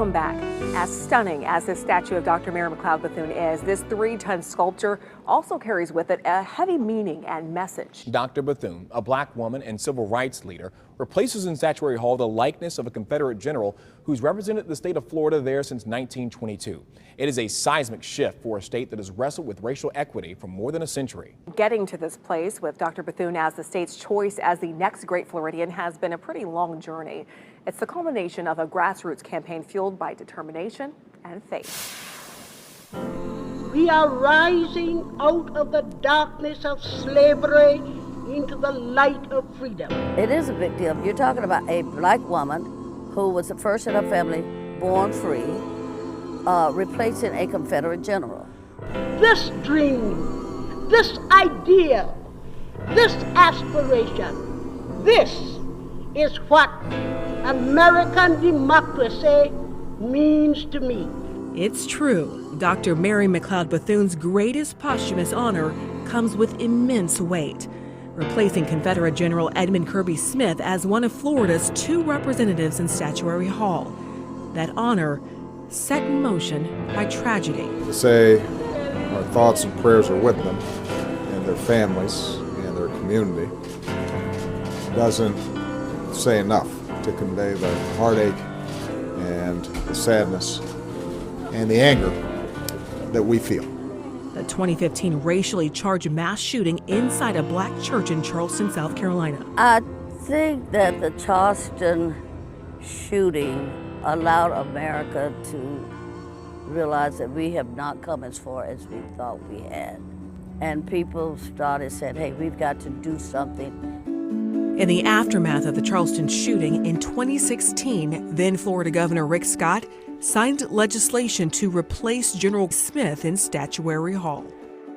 Welcome back. As stunning as this statue of Dr. Mary McLeod Bethune is, this 3-ton sculpture also carries with it a heavy meaning and message. Dr. Bethune, a black woman and civil rights leader, replaces in Statuary Hall the likeness of a Confederate general who's represented the state of Florida there since 1922. It is a seismic shift for a state that has wrestled with racial equity for more than a century. Getting to this place with Dr. Bethune as the state's choice as the next great Floridian has been a pretty long journey. It's the culmination of a grassroots campaign fueled by determination and faith. We are rising out of the darkness of slavery into the light of freedom. It is a big deal. You're talking about a black woman who was the first in her family born free, replacing a Confederate general. This dream, this idea, this aspiration, this is what American democracy means to me. It's true. Dr. Mary McLeod Bethune's greatest posthumous honor comes with immense weight, replacing Confederate General Edmund Kirby Smith as one of Florida's 2 representatives in Statuary Hall. That honor set in motion by tragedy. To say our thoughts and prayers are with them and their families and their community doesn't say enough to convey the heartache and the sadness and the anger that we feel. The 2015 racially charged mass shooting inside a black church in Charleston, South Carolina. I think that the Charleston shooting allowed America to realize that we have not come as far as we thought we had. And people started saying, hey, we've got to do something. In the aftermath of the Charleston shooting in 2016, then Florida Governor Rick Scott signed legislation to replace General Smith in Statuary Hall.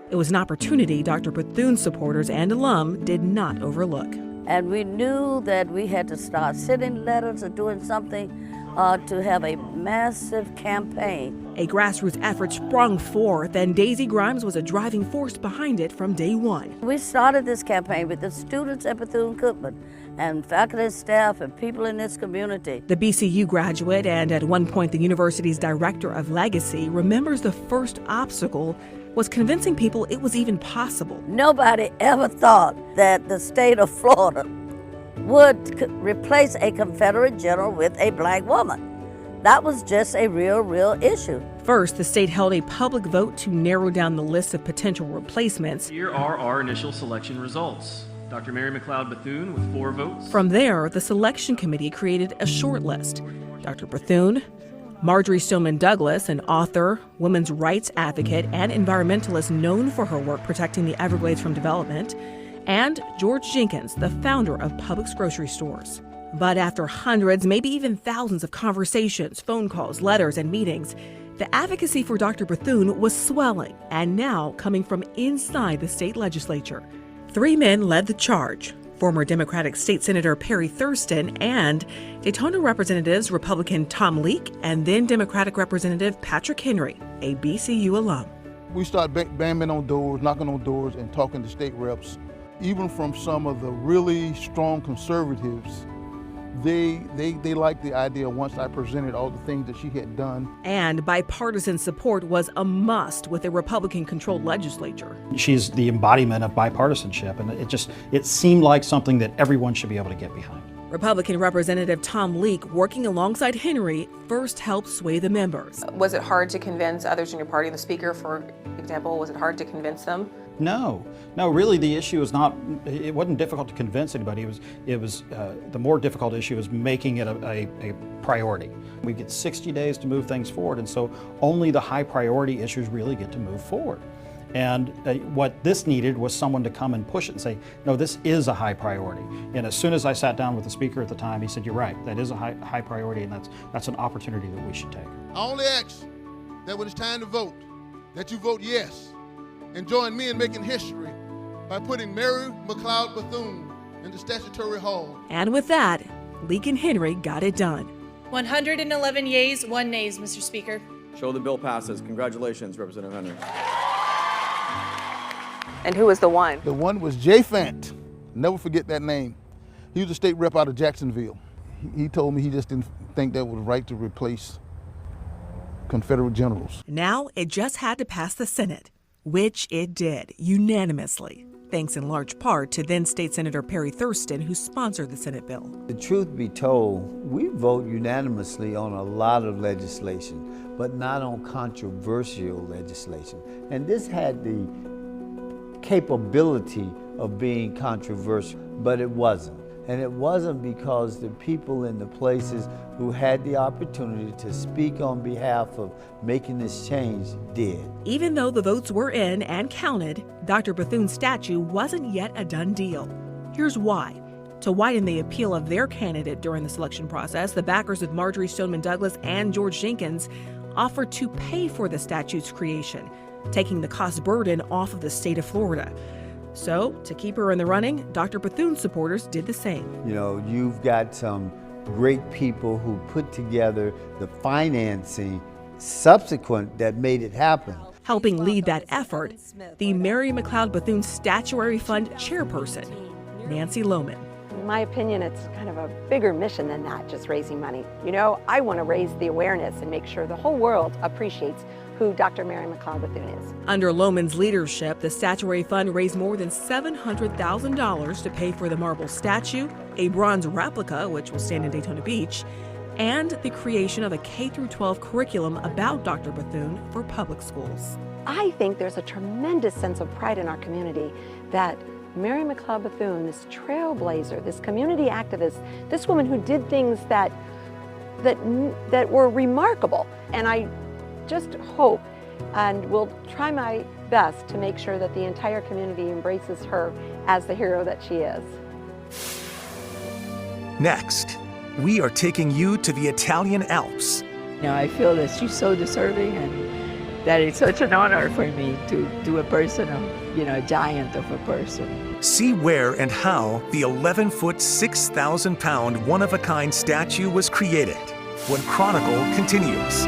It was an opportunity Dr. Bethune supporters and alum did not overlook. And we knew that we had to start sending letters or doing something to have a massive campaign. A grassroots effort sprung forth, and Daisy Grimes was a driving force behind it from day one. We started this campaign with the students at Bethune-Cookman and faculty and staff and people in this community. The BCU graduate and at one point the university's director of legacy remembers the first obstacle was convincing people it was even possible. Nobody ever thought that the state of Florida would replace a Confederate general with a black woman. That was just a real issue. First, the state held a public vote to narrow down the list of potential replacements. Here are our initial selection results. Dr. Mary McLeod Bethune with 4 votes. From there, the selection committee created a short list. Dr. Bethune, Marjory Stoneman Douglas, an author, women's rights advocate, and environmentalist known for her work protecting the Everglades from development, and George Jenkins, the founder of Publix grocery stores. But after hundreds, maybe even thousands of conversations, phone calls, letters, and meetings, the advocacy for Dr. Bethune was swelling and now coming from inside the state legislature. 3 men led the charge: former Democratic State Senator Perry Thurston and Daytona Representatives Republican Tom Leake and then Democratic Representative Patrick Henry, a BCU alum. We started banging on doors, knocking on doors, and talking to state reps. Even from some of the really strong conservatives, they liked the idea once I presented all the things that she had done. And bipartisan support was a must with a Republican-controlled legislature. She's the embodiment of bipartisanship, and it seemed like something that everyone should be able to get behind. Republican Representative Tom Leake, working alongside Henry, first helped sway the members. Was it hard to convince others in your party, the speaker, for example, was it hard to convince them? No, really the issue is not, it wasn't difficult to convince anybody. It was the more difficult issue is making it a priority. We get 60 days to move things forward, and so only the high priority issues really get to move forward. And what this needed was someone to come and push it and say, no, this is a high priority. And as soon as I sat down with the speaker at the time, he said, you're right, that is a high priority, and that's an opportunity that we should take. I only ask that when it's time to vote, that you vote yes and join me in making history by putting Mary McLeod Bethune into Statuary Hall. And with that, Leake and Henry got it done. 111 yeas, 1 nays, Mr. Speaker. Show the bill passes. Congratulations, Representative Henry. And who was the one? The one was Jay Fant. Never forget that name. He was a state rep out of Jacksonville. He told me he just didn't think that was right to replace Confederate generals. Now it just had to pass the Senate, which it did unanimously, thanks in large part to then State Senator Perry Thurston, who sponsored the Senate bill. The truth be told, we vote unanimously on a lot of legislation, but not on controversial legislation. And this had the capability of being controversial, but it wasn't. And it wasn't because the people in the places who had the opportunity to speak on behalf of making this change did. Even though the votes were in and counted, Dr. Bethune's statue wasn't yet a done deal. Here's why. To widen the appeal of their candidate during the selection process, the backers of Marjory Stoneman Douglas and George Jenkins offered to pay for the statue's creation, taking the cost burden off of the state of Florida. So, to keep her in the running, Dr. Bethune's supporters did the same. You know, you've got some great people who put together the financing subsequent that made it happen. Helping lead that effort, the Mary McLeod Bethune Statuary Fund chairperson, Nancy Lohman. In my opinion, it's kind of a bigger mission than that, just raising money. You know, I want to raise the awareness and make sure the whole world appreciates who Dr. Mary McLeod Bethune is. Under Lohman's leadership, the Statuary Fund raised more than $700,000 to pay for the marble statue, a bronze replica, which will stand in Daytona Beach, and the creation of a K-12 curriculum about Dr. Bethune for public schools. I think there's a tremendous sense of pride in our community that Mary McLeod Bethune, this trailblazer, this community activist, this woman who did things that were remarkable. And I just hope and will try my best to make sure that the entire community embraces her as the hero that she is. Next, we are taking you to the Italian Alps. You know, I feel that she's so deserving and that it's such an honor for me to do a person of, you know, a giant of a person. See where and how the 11-foot, 6,000-pound, one-of-a-kind statue was created when Chronicle continues.